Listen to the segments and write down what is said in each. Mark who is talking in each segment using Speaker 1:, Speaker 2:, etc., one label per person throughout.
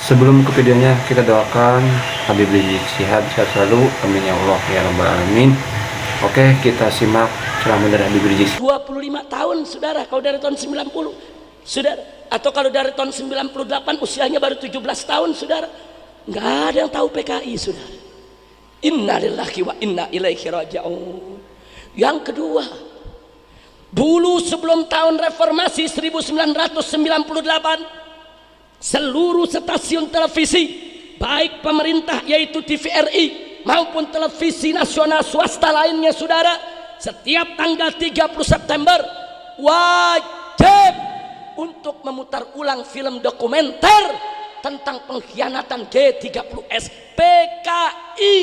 Speaker 1: Sebelum ke videonya, kita doakan Habib Rizik Syihab sehat selalu, amin ya Allah ya rabbal alamin. Oke, kita simak ceramah dari Habib Rizik.
Speaker 2: 25 tahun saudara, kalau dari tahun 90 saudara, atau kalau dari tahun 98 usianya baru 17 tahun saudara, nggak ada yang tahu PKI saudara. Inna lillahi wa inna ilaihi raji'un. Yang kedua, dulu sebelum tahun reformasi 1998, seluruh stasiun televisi baik pemerintah yaitu TVRI maupun televisi nasional swasta lainnya saudara, setiap tanggal 30 September wajib untuk memutar ulang film dokumenter tentang pengkhianatan G30S PKI.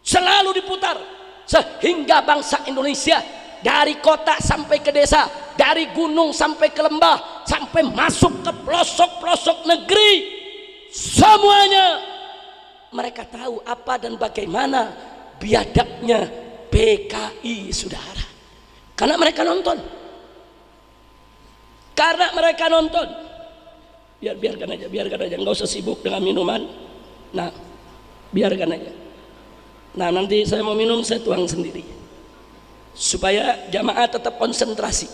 Speaker 2: Selalu diputar sehingga bangsa Indonesia dari kota sampai ke desa, dari gunung sampai ke lembah, sampai masuk ke pelosok-pelosok negeri, semuanya mereka tahu apa dan bagaimana biadabnya PKI saudara. Karena mereka nonton. Biarkan aja, nggak usah sibuk dengan minuman. Nah, biarkan aja. Nah, nanti saya mau minum, saya tuang sendiri supaya jamaah tetap konsentrasi.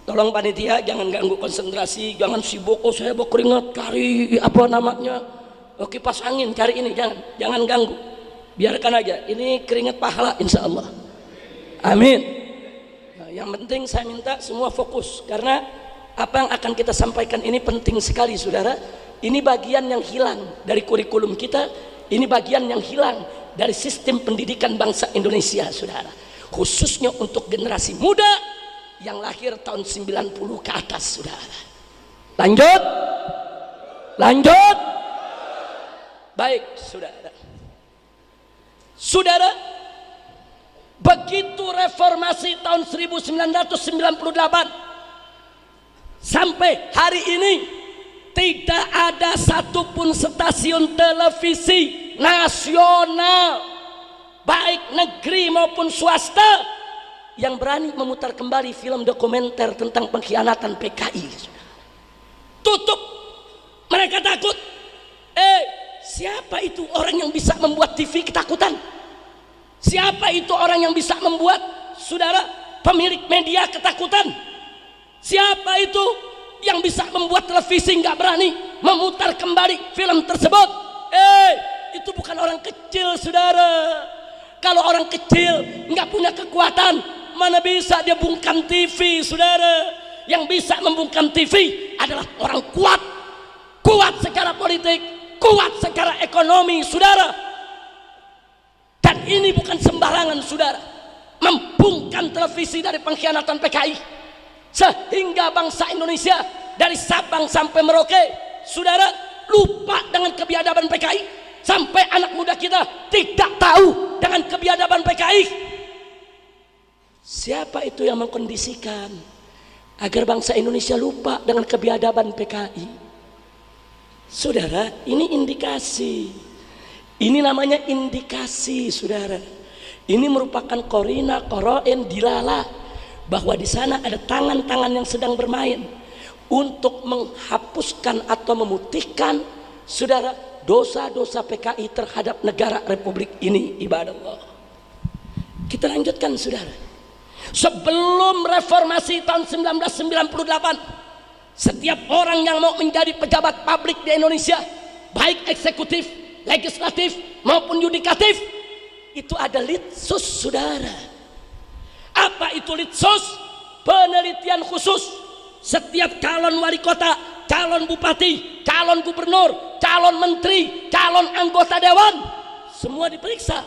Speaker 2: Tolong panitia jangan ganggu konsentrasi, jangan sibuk, oh saya mau keringat cari apa namanya, oh, kipas angin cari ini, jangan ganggu, biarkan aja, ini keringat pahala insya Allah, amin. Nah, yang penting saya minta semua fokus, karena apa yang akan kita sampaikan ini penting sekali saudara. Ini bagian yang hilang dari kurikulum kita, ini bagian yang hilang dari sistem pendidikan bangsa Indonesia saudara, khususnya untuk generasi muda yang lahir tahun 90 ke atas saudara. Lanjut baik saudara, begitu reformasi tahun 1998 sampai hari ini tidak ada satupun stasiun televisi nasional baik negeri maupun swasta yang berani memutar kembali film dokumenter tentang pengkhianatan PKI. Tutup, mereka takut. Siapa itu orang yang bisa membuat TV ketakutan? Siapa itu orang yang bisa membuat saudara pemilik media ketakutan? Siapa itu yang bisa membuat televisi nggak berani memutar kembali film tersebut? Itu bukan orang kecil saudara. Kalau orang kecil nggak punya kekuatan, mana bisa dia bungkam TV saudara. Yang bisa membungkam TV adalah orang kuat secara politik, kuat secara ekonomi saudara. Dan ini bukan sembarangan saudara, membungkam televisi dari pengkhianatan PKI sehingga bangsa Indonesia dari Sabang sampai Merauke saudara lupa dengan kebiadaban PKI, sampai anak muda kita tidak tahu dengan kebiadaban PKI. Siapa itu yang mengkondisikan agar bangsa Indonesia lupa dengan kebiadaban PKI? Saudara, ini indikasi. Ini namanya indikasi, saudara. Ini merupakan korina, koroin, dilala bahwa di sana ada tangan-tangan yang sedang bermain untuk menghapuskan atau memutihkan, saudara, dosa-dosa PKI terhadap negara Republik ini. Ibadah Allah. Kita lanjutkan, saudara. Sebelum reformasi tahun 1998, setiap orang yang mau menjadi pejabat publik di Indonesia, baik eksekutif, legislatif maupun yudikatif, itu ada litsus saudara. Apa itu litsus? Penelitian khusus. Setiap calon wali kota, calon bupati, calon gubernur, calon menteri, calon anggota dewan, semua diperiksa.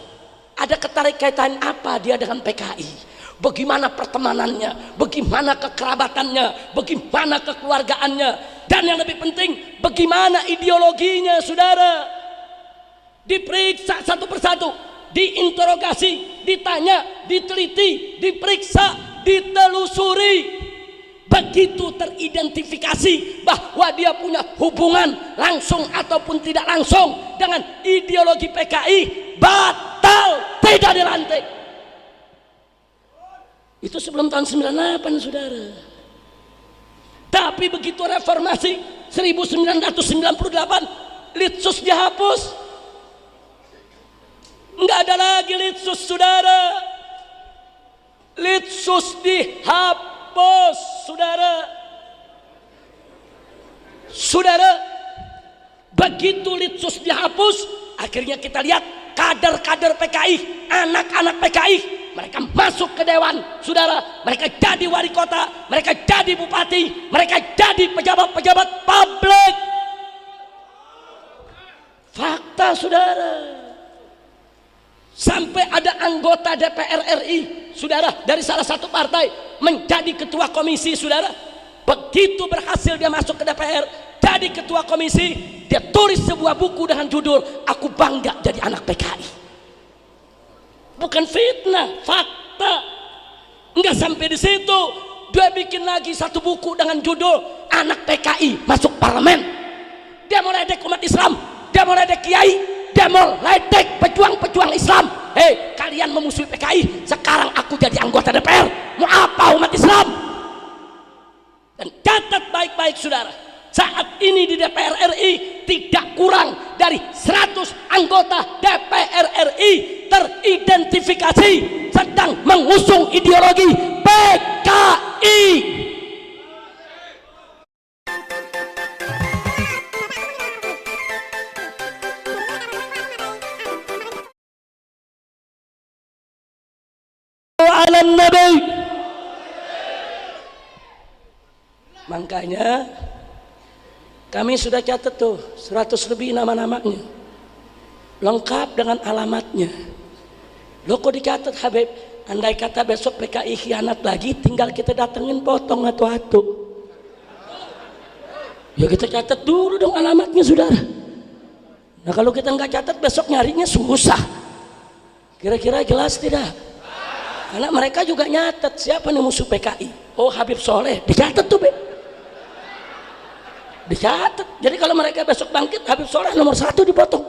Speaker 2: Ada keterkaitan apa dia dengan PKI? Bagaimana pertemanannya, bagaimana kekerabatannya, bagaimana kekeluargaannya, dan yang lebih penting bagaimana ideologinya saudara. Diperiksa satu persatu, diinterogasi, ditanya, diteliti, diperiksa, ditelusuri. Begitu teridentifikasi bahwa dia punya hubungan langsung ataupun tidak langsung dengan ideologi PKI, batal, tidak dilantik. Itu sebelum tahun 98 saudara. Tapi begitu reformasi 1998 Litsus dihapus. Enggak ada lagi Litsus, saudara. Litsus dihapus, saudara. Saudara, begitu Litsus dihapus, akhirnya kita lihat kader-kader PKI, anak-anak PKI, mereka masuk ke dewan, saudara. Mereka jadi wali kota, mereka jadi bupati, mereka jadi pejabat-pejabat publik. Fakta, saudara. Sampai ada anggota DPR RI, saudara, dari salah satu partai menjadi ketua komisi, saudara. Begitu berhasil dia masuk ke DPR, jadi ketua komisi, dia tulis sebuah buku dengan judul "Aku Bangga Jadi Anak PKI". Bukan fitnah, fakta. Enggak sampai di situ, dia bikin lagi satu buku dengan judul "Anak PKI Masuk Parlemen". Dia mau ledek umat Islam, dia mau ledek kiai, dia mau ledek pejuang-pejuang Islam. Hei, kalian memusuhi PKI, sekarang aku jadi anggota DPR, mau apa umat Islam? Dan catat baik-baik, saudara, saat ini di DPR RI tidak kurang dari 100 anggota DPR RI teridentifikasi sedang mengusung ideologi PKI. Ala Nabi. Makanya kami sudah catat tuh 100 lebih nama-namanya, lengkap dengan alamatnya. Lo kok dicatat, Habib? Andai kata besok PKI khianat lagi, tinggal kita datengin potong atu-atu. Ya kita catat dulu dong alamatnya, saudara. Nah kalau kita nggak catat, besok nyarinya susah. Kira-kira jelas tidak? Karena mereka juga nyatet siapa nih musuh PKI. Oh, Habib Soleh, dicatat tuh, Be. Dicatat. Jadi kalau mereka besok bangkit, Habib Soleh nomor 1 dipotong.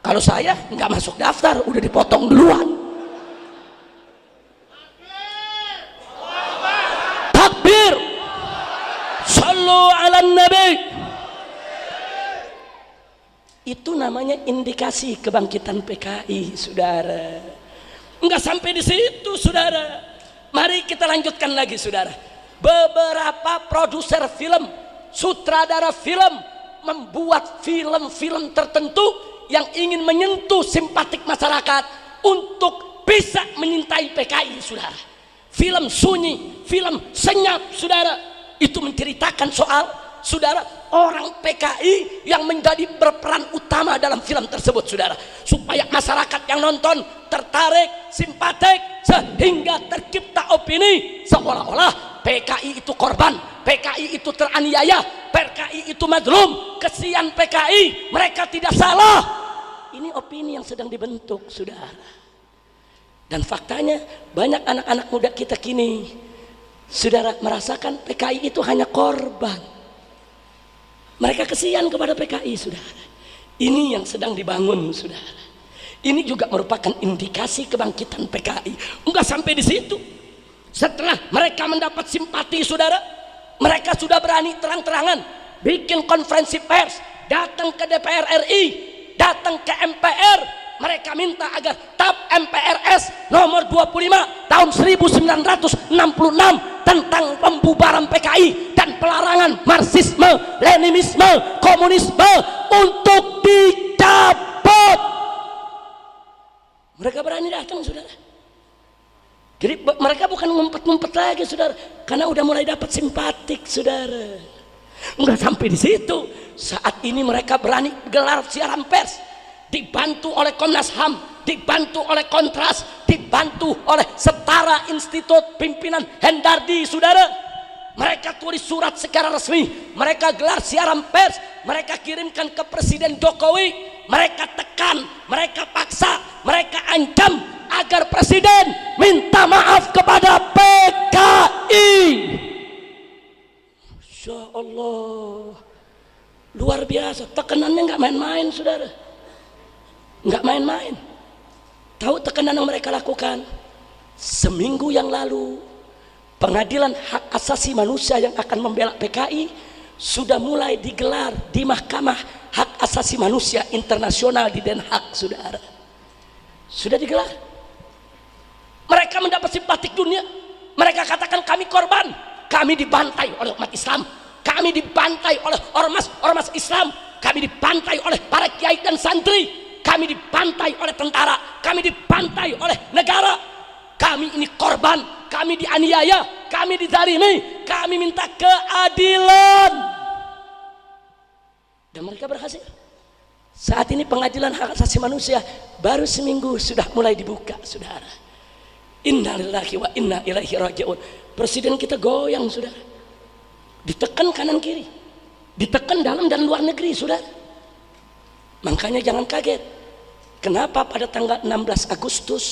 Speaker 2: Kalau saya nggak masuk daftar, udah dipotong duluan. Takbir. Sallu ala Nabi. Itu namanya indikasi kebangkitan PKI, saudara. Enggak sampai di situ, saudara. Mari kita lanjutkan lagi, saudara. Beberapa produser film, sutradara film membuat film-film tertentu yang ingin menyentuh simpatik masyarakat untuk bisa menyintai PKI, saudara. Film sunyi, film senyap, saudara. Itu menceritakan soal, saudara, orang PKI yang menjadi berperan utama dalam film tersebut, saudara, supaya masyarakat yang nonton tertarik, simpatik, sehingga tercipta opini seolah-olah PKI itu korban, PKI itu teraniaya, PKI itu mazlum, kesian PKI, mereka tidak salah. Ini opini yang sedang dibentuk, saudara. Dan faktanya banyak anak-anak muda kita kini, saudara, merasakan PKI itu hanya korban. Mereka kesian kepada PKI, saudara. Ini yang sedang dibangun, saudara. Ini juga merupakan indikasi kebangkitan PKI. Enggak sampai di situ. Setelah mereka mendapat simpati, saudara, mereka sudah berani terang-terangan bikin konferensi pers, datang ke DPR RI, datang ke MPR. Mereka minta agar TAP MPRS nomor 25 tahun 1966 tentang pembubaran PKI dan pelarangan Marxisme, Leninisme, komunisme untuk dicabut. Mereka berani datang, saudara. Jadi mereka bukan ngumpet-ngumpet lagi, saudara, karena udah mulai dapat simpatik, saudara. Enggak sampai di situ. Saat ini mereka berani gelar siaran pers, dibantu oleh Komnas HAM, dibantu oleh Kontras, dibantu oleh Setara Institut pimpinan Hendardi, saudara. Mereka tulis surat secara resmi, mereka gelar siaran pers, mereka kirimkan ke Presiden Jokowi, mereka tekan, mereka paksa, mereka ancam agar Presiden minta maaf kepada PKI. Masya Allah, luar biasa, tekanannya nggak main-main, saudara, nggak main-main. Tahu tekanan yang mereka lakukan? Seminggu yang lalu, Pengadilan Hak Asasi Manusia yang akan membela PKI sudah mulai digelar di Mahkamah Hak Asasi Manusia Internasional di Den Haag, saudara. Sudah digelar. Mereka mendapat simpatik dunia. Mereka katakan kami korban, kami dibantai oleh umat Islam, kami dibantai oleh ormas Islam, kami dibantai oleh para kiai dan santri, kami dibantai oleh tentara, kami dibantai oleh negara. Kami ini korban, kami dianiaya, kami dizalimi, kami minta keadilan. Dan mereka berhasil. Saat ini pengadilan hak asasi manusia baru seminggu sudah mulai dibuka, saudara. Innalillahi wa inna ilaihi raji'un. Presiden kita goyang, saudara. Ditekan kanan kiri, ditekan dalam dan luar negeri, saudara. Makanya jangan kaget kenapa pada tanggal 16 Agustus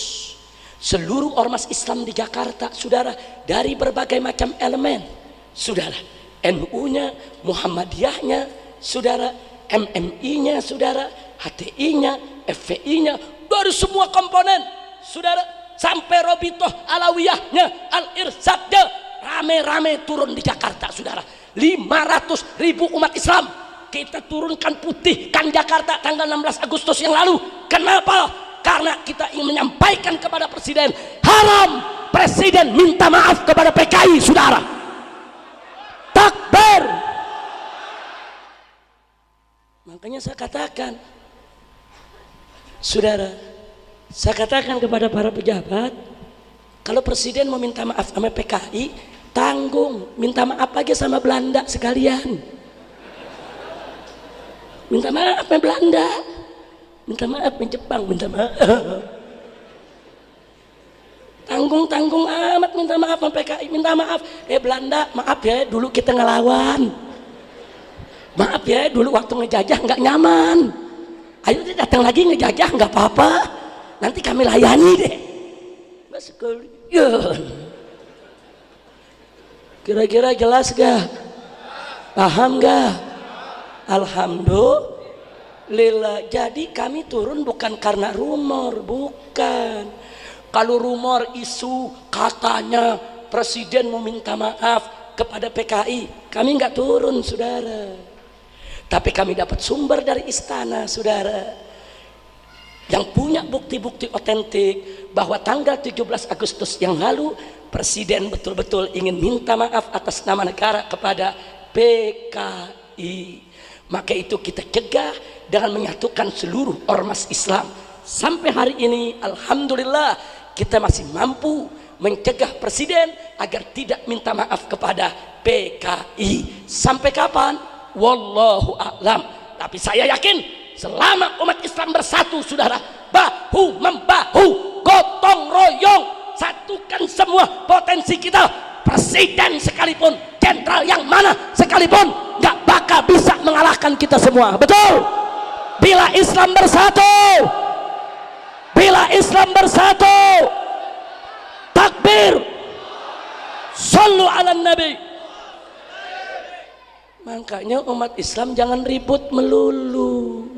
Speaker 2: seluruh ormas Islam di Jakarta, saudara, dari berbagai macam elemen, saudara, NU-nya, Muhammadiyahnya, saudara, MMI-nya, saudara, HTI-nya, FPI-nya, dari semua komponen, saudara, sampai Robitoh Alawiyahnya, Al-Irsadnya, rame-rame turun di Jakarta, saudara. 500.000 umat Islam kita turunkan, putihkan Jakarta tanggal 16 Agustus yang lalu. Kenapa? Karena kita ingin menyampaikan kepada presiden, haram presiden minta maaf kepada PKI, saudara. Takbir. Makanya saya katakan, saudara, saya katakan kepada para pejabat, kalau presiden mau minta maaf sama PKI, tanggung, minta maaf aja sama Belanda sekalian. Minta maaf sama Belanda, minta maaf sama Jepang, minta maaf. Tanggung amat minta maaf sama PKI, minta maaf. Belanda, maaf ya dulu kita ngelawan. Maaf ya dulu waktu ngejajah nggak nyaman. Ayo datang lagi ngejajah nggak apa-apa. Nanti kami layani deh. Mas sekalian. Kira-kira jelas gak? Paham gak? Alhamdulillah. Jadi kami turun bukan karena rumor, bukan. Kalau rumor isu katanya presiden mau minta maaf kepada PKI, kami nggak turun, saudara. Tapi kami dapat sumber dari istana, saudara, yang punya bukti-bukti otentik bahwa tanggal 17 Agustus yang lalu presiden betul-betul ingin minta maaf atas nama negara kepada PKI. Maka itu kita cegah dengan menyatukan seluruh ormas Islam. Sampai hari ini alhamdulillah kita masih mampu mencegah presiden agar tidak minta maaf kepada PKI. Sampai kapan? Wallahu a'lam. Tapi saya yakin selama umat Islam bersatu, saudara, bahu membahu, gotong royong, satukan semua potensi kita. Presiden sekalipun, jenderal yang mana sekalipun, nggak bakal bisa mengalahkan kita semua. Betul? Bila Islam bersatu, bila Islam bersatu, takbir, sallu ala nabi. Makanya umat Islam jangan ribut melulu,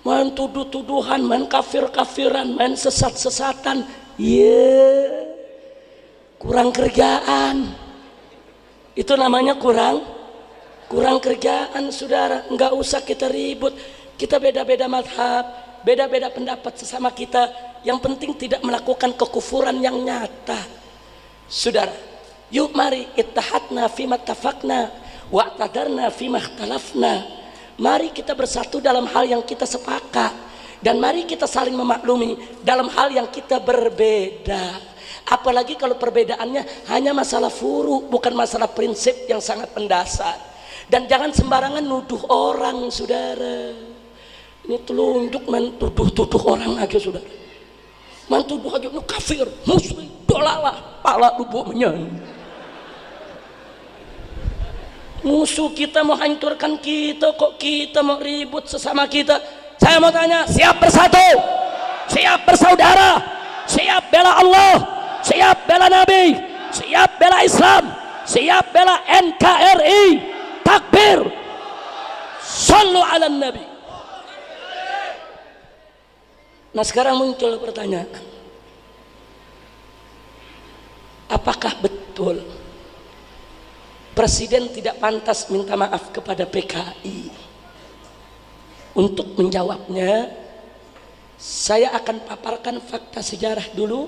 Speaker 2: main tuduh-tuduhan, main kafir-kafiran, main sesat-sesatan. Kurang kerjaan. Itu namanya kurang kerjaan, saudara. Enggak usah kita ribut. Kita beda-beda madhab, beda-beda pendapat sesama kita. Yang penting tidak melakukan kekufuran yang nyata, saudara. Yuk mari ittahadna fima tafakna wa'tadarna fima ikhtalafna. Mari kita bersatu dalam hal yang kita sepakat, dan mari kita saling memaklumi dalam hal yang kita berbeda. Apalagi kalau perbedaannya hanya masalah furu, bukan masalah prinsip yang sangat mendasar. Dan jangan sembarangan nuduh orang, saudara. Ini telunjuk main tuduh-tuduh orang aja, saudara. Main tuduh aja, kafir, muslim, dolalah, pala lubuh menyan. Musuh kita mau hancurkan kita, kok kita mau ribut sesama kita? Saya mau tanya, siap bersatu? Siap bersaudara? Siap bela Allah? Siap bela Nabi? Siap bela Islam? Siap bela NKRI? Takbir, sallu ala Nabi. Nah sekarang muncul pertanyaan, apakah betul Presiden tidak pantas minta maaf kepada PKI. Untuk menjawabnya, saya akan paparkan fakta sejarah dulu.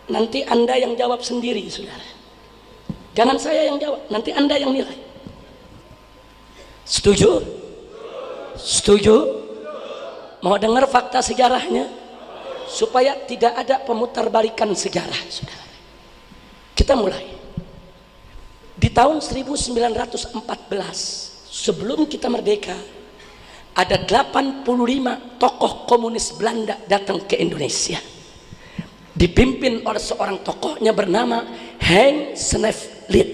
Speaker 2: Nanti Anda yang jawab sendiri, saudara. Jangan saya yang jawab, nanti Anda yang nilai. Setuju? Setuju? Mau dengar fakta sejarahnya? Supaya tidak ada pemutarbalikan sejarah, saudara. Kita mulai. Di tahun 1914, sebelum kita merdeka, ada 85 tokoh komunis Belanda datang ke Indonesia. Dipimpin oleh seorang tokohnya bernama Hein Sneevliet.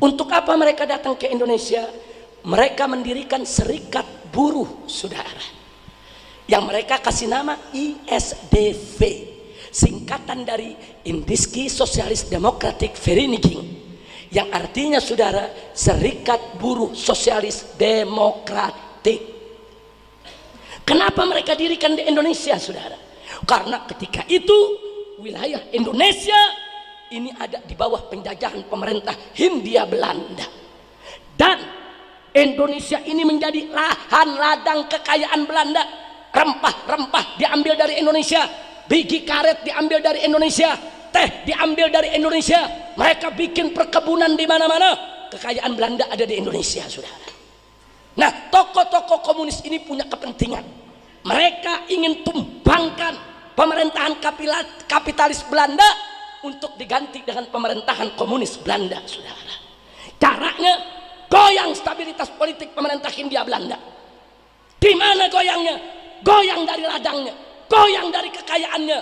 Speaker 2: Untuk apa mereka datang ke Indonesia? Mereka mendirikan serikat buruh, saudara. Yang mereka kasih nama ISDV. Singkatan dari Indiski Sosialis Demokratik Vereniging, yang artinya, saudara, Serikat Buruh Sosialis Demokratik. Kenapa mereka dirikan di Indonesia, saudara? Karena ketika itu wilayah Indonesia ini ada di bawah penjajahan pemerintah Hindia Belanda, dan Indonesia ini menjadi lahan ladang kekayaan Belanda. Rempah-rempah diambil dari Indonesia, biji karet diambil dari Indonesia, teh diambil dari Indonesia. Mereka bikin perkebunan di mana-mana. Kekayaan Belanda ada di Indonesia, saudara. Nah, tokoh-tokoh komunis ini punya kepentingan. Mereka ingin tumbangkan pemerintahan kapitalis Belanda untuk diganti dengan pemerintahan komunis Belanda, saudara. Caranya goyang stabilitas politik pemerintah Hindia Belanda. Di mana goyangnya? Goyang dari ladangnya, goyang dari kekayaannya,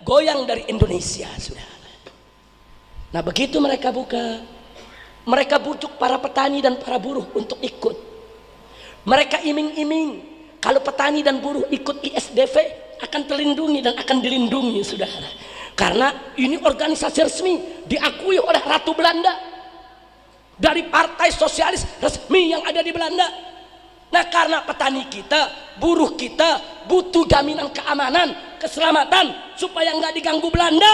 Speaker 2: goyang dari Indonesia, saudara. Nah, begitu mereka buka, mereka bujuk para petani dan para buruh untuk ikut. Mereka iming-iming kalau petani dan buruh ikut ISDV akan terlindungi dan akan dilindungi, saudara. Karena ini organisasi resmi diakui oleh Ratu Belanda, dari partai sosialis resmi yang ada di Belanda. Nah, karena petani kita, buruh kita butuh jaminan keamanan, keselamatan supaya nggak diganggu Belanda,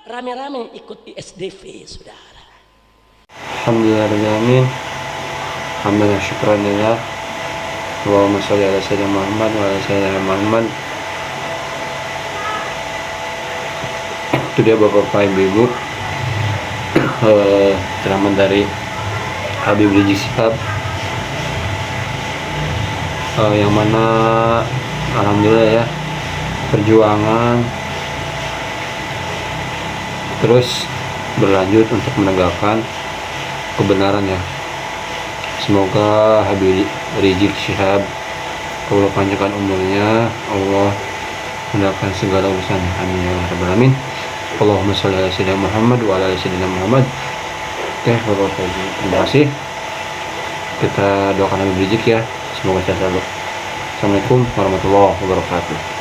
Speaker 2: rame-rame ikut ISDV, saudara.
Speaker 1: Alhamdulillahirrahmanirrahim. Alhamdulillah, syukran lillah. Allahumma sholli ala sayyidina Muhammad wa ala sayyidina Muhammad. Itu dia Bapak Ibu, ceramah dari Habib Rizik Syihab, yang mana alhamdulillah ya, perjuangan terus berlanjut untuk menegakkan kebenaran ya. Semoga Habib Rizik Syihab, Allah panjangkan umurnya, Allah mudahkan segala urusan, amin ya rabbal alamin. Allahumma sholli ala sayyidina Muhammad wa ala sayyidina Muhammad. Oke, Bapak Ibu, terima kasih. Kita doakan Habib Rizik ya, semoga sehat selalu. Assalamualaikum warahmatullahi wabarakatuh.